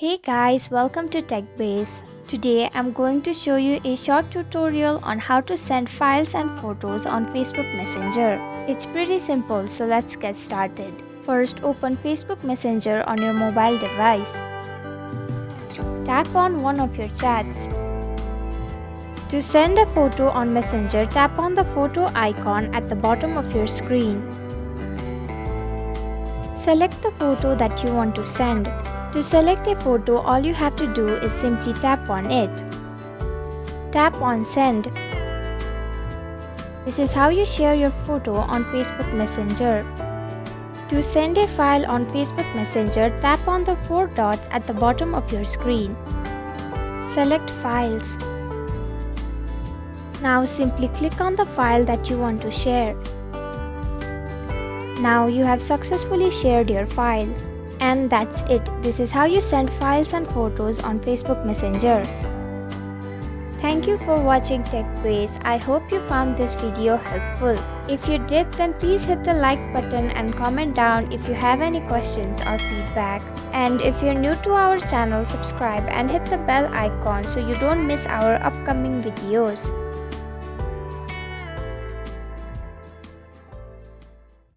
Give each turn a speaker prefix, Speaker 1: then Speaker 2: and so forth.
Speaker 1: Hey guys, welcome to TechBase. Today I'm going to show you a short tutorial on how to send files and photos on Facebook Messenger. It's pretty simple, so let's get started. First, open Facebook Messenger on your mobile device. Tap on one of your chats. To send a photo on Messenger, tap on the photo icon at the bottom of your screen. Select the photo that you want to send. To select a photo, all you have to do is simply tap on it. Tap on Send. This is how you share your photo on Facebook Messenger. To send a file on Facebook Messenger, tap on the four dots at the bottom of your screen. Select Files. Now simply click on the file that you want to share. Now you have successfully shared your file. And that's it. This is how you send files and photos on Facebook Messenger. Thank you for watching TechBase. I hope you found this video helpful. If you did, then please hit the like button and comment down if you have any questions or feedback. And if you're new to our channel, subscribe and hit the bell icon so you don't miss our upcoming videos.